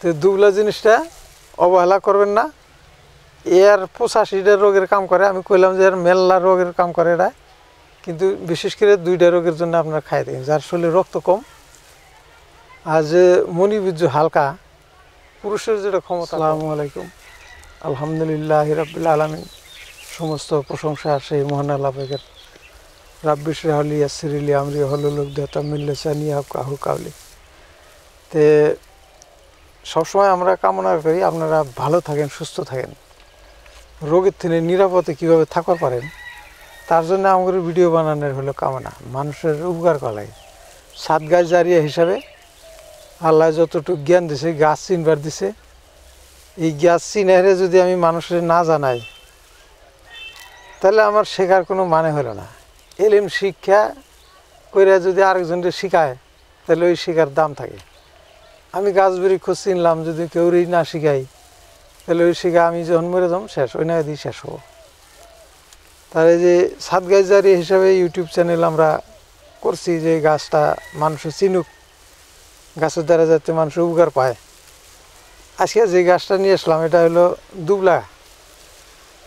তো দুবলা জিনিসটা অবহেলা করবেন না। এর 85টা রোগের কাম করে। আমি কইলাম যে এর মেলা রোগের কাম করে এটা, কিন্তু বিশেষ করে 2টা রোগের জন্য আপনারা খাই দেন। যার শরীরে রক্ত কম আর যে মনিবীর্য হালকা, পুরুষের যেটা ক্ষমতা। আসসালামু আলাইকুম, আলহামদুলিল্লাহ রাব্বিল আলামিন। সমস্ত প্রশংসা সেই মহান আল্লাহ পাকের। রাব্বি ইশরাহ লি ইয়াসসির লি আমরি ওয়াহলুল উকদাতাম মিন লিসানি ইয়াফকাহু কাওলি। তে সবসময় আমরা কামনা করি আপনারা ভালো থাকেন, সুস্থ থাকেন, রোগের থেকে নিরাপদে কীভাবে থাকতে পারেন তার জন্য আমাদের ভিডিও বানানোর হলো কামনা। মানুষের উপকার করা লাগে। সাত গাছ জারিয়া হিসাবে আল্লাহ যতটুকু জ্ঞান দিছে, গাছ চিনবার দিছে, এই গাছ চিনারে যদি আমি মানুষের না জানাই তাহলে আমার শেখার কোনো মানে হলো না। এলিম শিক্ষা করে যদি আরেকজনকে শিখায় তাহলে ওই শেখার দাম থাকে। আমি গাছ বৃক্ষ চিনলাম, যদি কেউই না শিখাই তাহলে ওই শিখা আমি যখন মরে যাম শেষ, ওই না দিয়ে শেষ হবো। তাহলে যে সাত গাছ জারি হিসাবে ইউটিউব চ্যানেল আমরা করছি যে গাছটা মানুষের চিনুক, গাছের দ্বারা যাতে মানুষের উপকার পায়। আজকে যে গাছটা নিয়ে আসলাম এটা হলো দুবলা।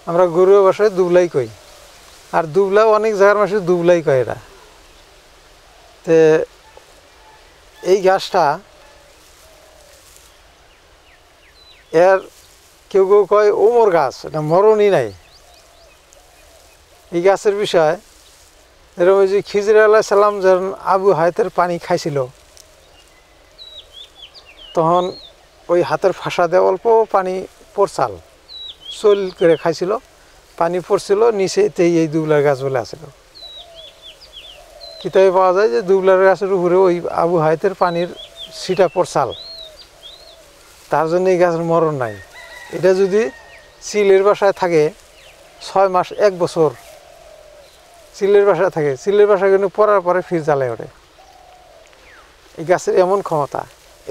আমরা গরুর বাসায় দুবলাই কই, আর দুবলা অনেক জায়গার মানুষ দুবলাই কয় এটা। তো এই গাছটা এর কেউ কেউ কয় ওমর গাছ, এটা মরণই নাই। এই গাছের বিষয় এরকম যে খিজির আলাইহিস সালাম যখন আবু হায়াতের পানি খাইছিল তখন ওই হাতের ফাঁসা দিয়ে অল্প পানি পড়ছাল চল করে খাইছিল, পানি পড়ছিল নিচেতেই এই দুবলার গাছ বলে আসছিল। কিতাবে পাওয়া যায় যে দুবলার গাছের উপরে ওই আবু হায়াতের পানির ছিটা পড়ছাল, তার জন্য এই গাছের মরণ নাই। এটা যদি চিলের বাসায় থাকে 6 মাস 1 বছর চিলের বাসায় থাকে, চিলের বাসায় কিন্তু পড়ার পরে ফির জ্বালায় ওঠে। এই গাছের এমন ক্ষমতা।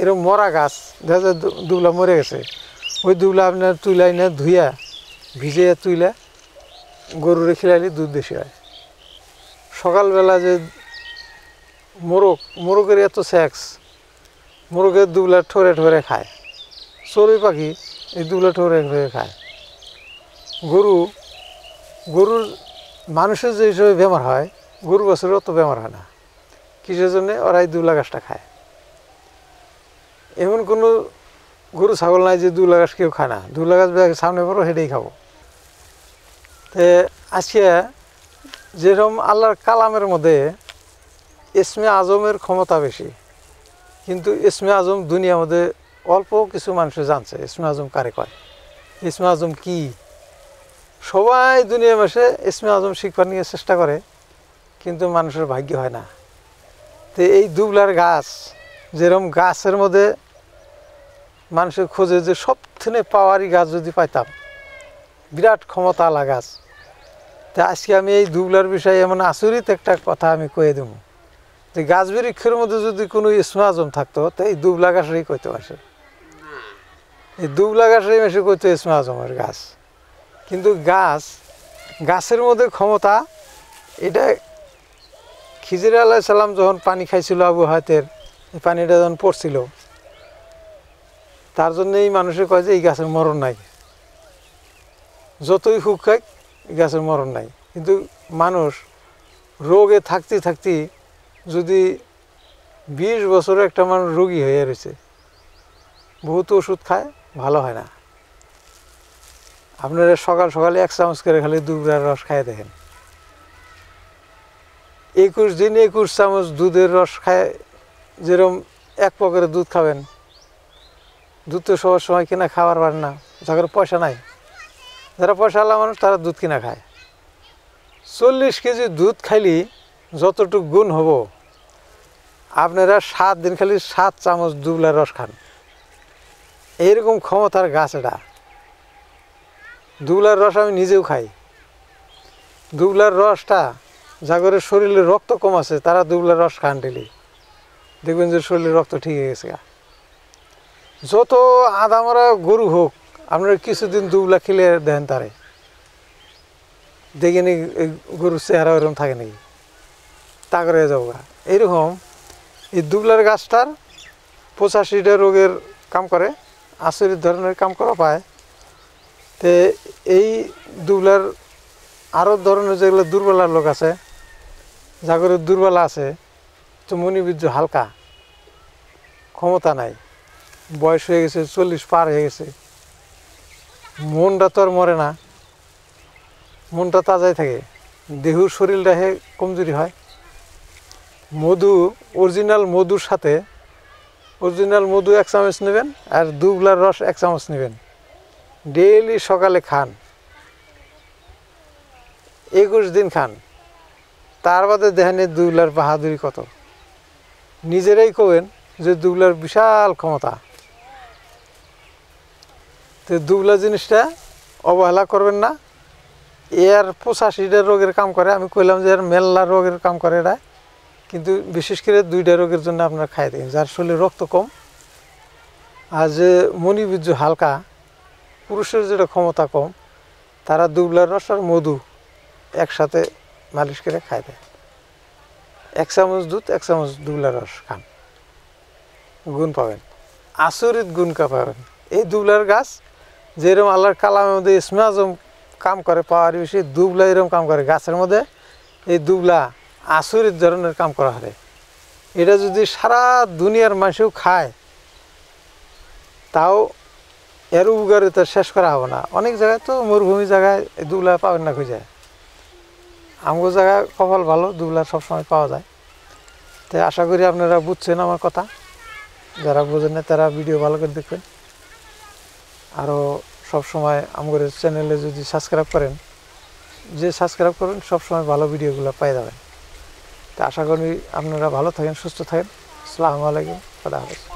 এরকম মরা গাছ দেখা যায় দুবলা মরে গেছে, ওই দুবলা আপনার তুলাই না ধুইয়া ভিজিয়ে তুইলা গরুরে খিলাইলে দুধ বেশি হয়। সকালবেলা যে মোরগের এত সেক্স, মোরগের দুবলা ঠোরে ঠোরে খায়। চড়ুই পাখি এই দুবলা ঠোরে ঠোরে খায়। গরুর মানুষের যে হিসেবে বেমার হয়, গরু বছরে অত বেমার হয় না। কিসের জন্যে? ওরা এই দুবলা গাছটা খায়। এমন কোনো গরু ছাগল নাই যে দুবলা গাছ কেউ খায় না। দুবলা গাছ সামনে পড়ো হেঁটেই খাবো। তো আজকে যেরকম আল্লাহর কালামের মধ্যে ইসমে আজমের ক্ষমতা বেশি, কিন্তু ইসমে আজম দুনিয়ার মধ্যে অল্প কিছু মানুষে জানছে ইসমে আজম কারে কয়, ইসমে আজম কি। সবাই দুনিয়ার মাসে ইসমে আজম শিখবার নিয়ে চেষ্টা করে, কিন্তু মানুষের ভাগ্য হয় না। তো এই দুবলার গাছ যেরকম গাছের মধ্যে মানুষের খোঁজে যে সবথেকে পাওয়ারি গাছ যদি পাইতাম, বিরাট ক্ষমতা আলা গাছ। তা আজকে আমি এই দুবলার বিষয়ে এমন আচরিত একটা কথা আমি কয়ে দেবো যে গাছ বৃক্ষের মধ্যে যদি কোনো ইসমে আজম থাকতো তো এই দুবলা গাছেরই কইতে আসে, এই দুবলা গাছেরই মেশে কইতো ইসমে আজমের গাছ। কিন্তু গাছের মধ্যে ক্ষমতা, এটা খিজির আলাইহিস সালাম যখন পানি খাইছিল আবু হায়াতের, এই পানিটা যখন পড়ছিল তার জন্যই মানুষের কয় যে এই গাছের মরণ নাই। যতই হুক খাক এই গাছের মরণ নাই। কিন্তু মানুষ রোগে থাকতে যদি 20 বছরে একটা মানুষ রোগী হয়ে রয়েছে, বহুত ওষুধ খায়, ভালো হয় না। আপনারা সকাল সকালে 1 চামচ করে খালি দুবলার রস খায় দেখেন, 21 দিন 21 চামচ দুধের রস খায়। যেরকম 1 পকেটে দুধ খাবেন, দুধ তো সবার সময় কিনা খাওয়ার পারে না, যাদের পয়সা নাই। যারা পয়সাওয়ালা মানুষ তারা দুধ কিনা খায়। 40 কেজি দুধ খাইলে যতটুকু গুণ হব, আপনারা 7 দিন খালি 7 চামচ দুবলার রস খান। এইরকম ক্ষমতার গাছ এটা। দুবলার রস আমি নিজেও খাই। দুবলার রসটা যাদের শরীরে রক্ত কম আছে তারা দুবলার রস খান ডেলি, দেখবেন যে শরীরে রক্ত ঠিক হয়ে গেছে। যত আদামরা গরু হোক, আপনারা কিছুদিন দুবলা খেলে দেন তারে, দেখে নি গরুর চেহারা ওরকম থাকে নাকি, তা করে যাবো। এইরকম এই দুবলার গাছটার 85টা রোগের কাম করে। আচরিত ধরনের কাম করা পায়। তে এই দুবলার আরও ধরনের যেগুলো দুর্বলার লোক আছে, যাগরে দুর্বলা আছে, তো মনিবীর্য হালকা, ক্ষমতা নাই, বয়স হয়ে গেছে, 40 পার হয়ে গেছে, মনটা তো আর মরে না, মনটা তাজাই থাকে, দেহুর শরীরটা কমজোরি হয়। মধু, অরিজিনাল মধুর সাথে অরিজিনাল মধু 1 চামচ নেবেন আর দুবলার রস 1 চামচ নেবেন, ডেইলি সকালে খান, 21 দিন খান। তার বাদে দেখেন এই দুবলার বাহাদুরি কত, নিজেরাই কবেন যে দুবলার বিশাল ক্ষমতা। তো দুবলা জিনিসটা অবহেলা করবেন না। এর 85টা রোগের কাম করে, আমি কইলাম যে এর মেলা রোগের কাম করে এরা, কিন্তু বিশেষ করে 2টা রোগের জন্য আপনারা খাই দেন, যার শরীরে রক্ত কম আর যে মনিবীর্য হালকা, পুরুষের যেটা ক্ষমতা কম, তারা দুবলার রস আর মধু একসাথে মালিশ করে খাই দেয়। 1 চামচ দুধ 1 চামচ দুবলার রস খান, গুণ পাবেন, আচরিত গুণ পাবেন। এই দুবলার গাছ যেরকম আল্লাহর কালামের মধ্যে ইসমে আজম কাম করে পাওয়ার বেশি, দুবলা এরকম কাম করে। গাছের মধ্যে এই দুবলা আচরিত ধরনের কাম করা হয়। এটা যদি সারা দুনিয়ার মানুষও খায় তাও এর উপকারিতা শেষ করা হবে না। অনেক জায়গায় তো মরুভূমি জায়গায় দুবলা পাবেন না খুঁজে, আমগো জায়গায় কপাল ভালো, দুবলা সবসময় পাওয়া যায়। তাই আশা করি আপনারা বুঝছেন আমার কথা, যারা বোঝেন না তারা ভিডিও ভালো করে দেখবেন। আরও সবসময় আমাদের চ্যানেলে যদি সাবস্ক্রাইব করেন, যে সাবস্ক্রাইব করবেন সবসময় ভালো ভিডিওগুলো পেয়ে যাবেন। তা আশা করি আপনারা ভালো থাকেন, সুস্থ থাকেন। আসসালামু আলাইকুম, খুদা হাফেজ।